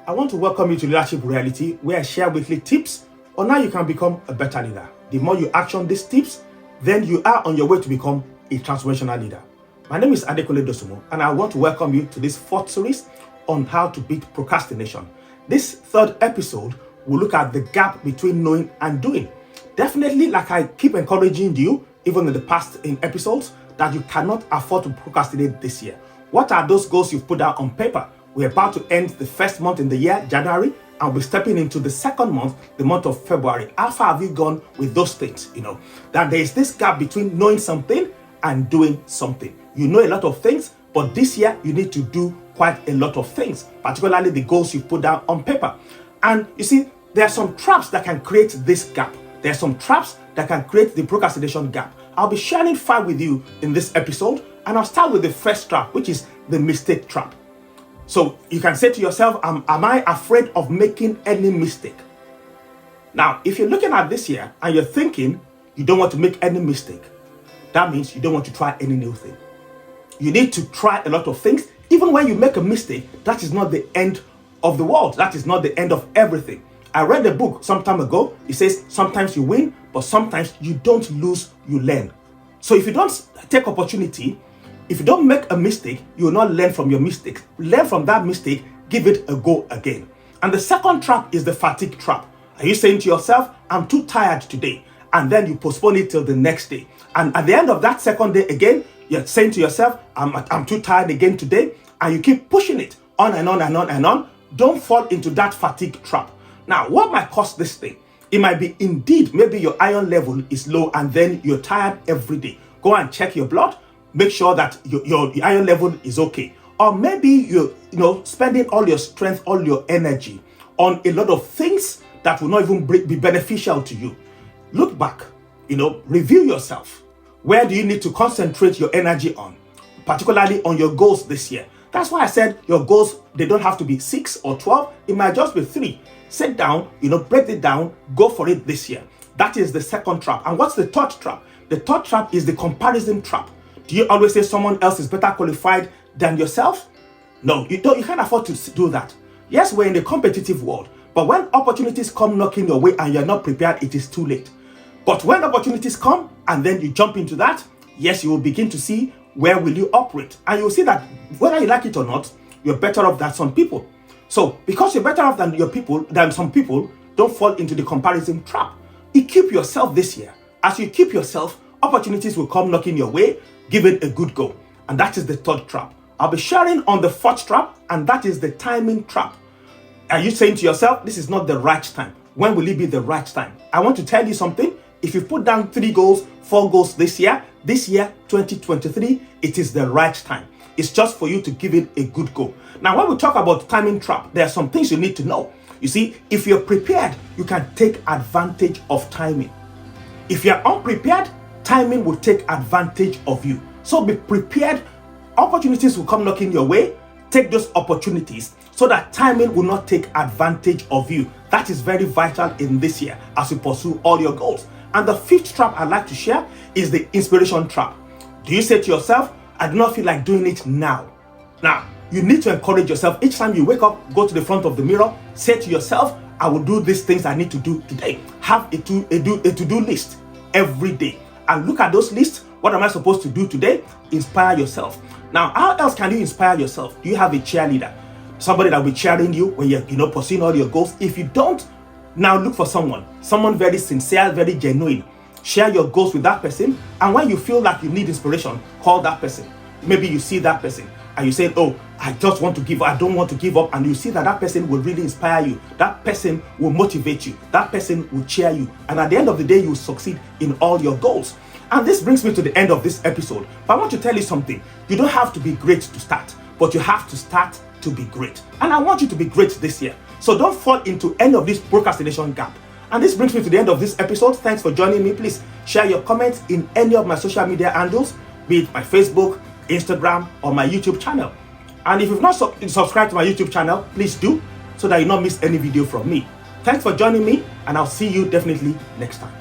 I want to welcome you to Leadership Reality, where I share weekly tips on how you can become a better leader. The more you action these tips, then you are on your way to become a transformational leader. My name is Adekunle Dosumo, and I want to welcome you to this fourth series on how to beat procrastination. This third episode will look at the gap between knowing and doing. Definitely, like I keep encouraging you, even in the past episodes, that you cannot afford to procrastinate this year. What are those goals you've put out on paper? We're about to end the first month in the year, January, and we're stepping into the second month, the month of February. How far have you gone with those things? That there is this gap between knowing something and doing something. You know a lot of things, but this year you need to do quite a lot of things, particularly the goals you put down on paper. And you see, there are some traps that can create this gap. There are some traps that can create the procrastination gap. I'll be sharing 5 with you in this episode, and I'll start with the first trap, which is the mistake trap. So you can say to yourself, am I afraid of making any mistake? Now, if you're looking at this year and you're thinking you don't want to make any mistake, that means you don't want to try any new thing. You need to try a lot of things. Even when you make a mistake, that is not the end of the world. That is not the end of everything. I read a book some time ago. It says sometimes you win, but sometimes you don't lose, you learn. So if you don't take opportunity, if you don't make a mistake, you will not learn from your mistake. Learn from that mistake, give it a go again. And the second trap is the fatigue trap. Are you saying to yourself, I'm too tired today? And then you postpone it till the next day. And at the end of that second day again, you're saying to yourself, I'm too tired again today. And you keep pushing it on and on and on and on. Don't fall into that fatigue trap. Now, what might cause this thing? It might be indeed, maybe your iron level is low and then you're tired every day. Go and check your blood. Make sure that your iron level is okay. Or maybe you're spending all your strength, all your energy on a lot of things that will not even be beneficial to you. Look back, review yourself. Where do you need to concentrate your energy on? Particularly on your goals this year. That's why I said your goals, they don't have to be 6 or 12. It might just be 3. Sit down, break it down, go for it this year. That is the second trap. And what's the third trap? The third trap is the comparison trap. Do you always say someone else is better qualified than yourself? No, you can't afford to do that. Yes, we're in a competitive world, but when opportunities come knocking your way and you're not prepared, it is too late. But when opportunities come and then you jump into that, yes, you will begin to see where will you operate. And you'll see that whether you like it or not, you're better off than some people. So because you're better off than some people, don't fall into the comparison trap. Equip yourself this year. As you equip yourself, opportunities will come knocking your way. Give it a good go. And that is the third trap. I'll be sharing on the fourth trap, and that is the timing trap. Are you saying to yourself, this is not the right time? When will it be the right time? I want to tell you something. If you put down 3 goals, 4 goals this year, 2023, it is the right time. It's just for you to give it a good go. Now, when we talk about timing trap, there are some things you need to know. You see, if you're prepared, you can take advantage of timing. If you're unprepared, timing will take advantage of you. So be prepared. Opportunities will come knocking your way. Take those opportunities so that timing will not take advantage of you. That is very vital in this year as you pursue all your goals. And the fifth trap I'd like to share is the inspiration trap. Do you say to yourself, I do not feel like doing it now? Now, you need to encourage yourself. Each time you wake up, go to the front of the mirror, say to yourself, I will do these things I need to do today. Have a to-do list every day. And look at those lists. What am I supposed to do today? Inspire yourself. Now, how else can you inspire yourself? Do you have a cheerleader? Somebody that will be cheering you when you're pursuing all your goals? If you don't, now look for someone very sincere, very genuine. Share your goals with that person. And when you feel like you need inspiration, call that person. Maybe you see that person and you say, oh, I just want to give up. I don't want to give up. And you see that person will really inspire you. That person will motivate you. That person will cheer you. And at the end of the day, you will succeed in all your goals. And this brings me to the end of this episode. But I want to tell you something. You don't have to be great to start, but you have to start to be great. And I want you to be great this year. So don't fall into any of this procrastination gap. And this brings me to the end of this episode. Thanks for joining me. Please share your comments in any of my social media handles, be it my Facebook, Instagram, or my YouTube channel. And if you've not subscribed to my YouTube channel, please do, so that you not miss any video from me. Thanks for joining me, and I'll see you definitely next time.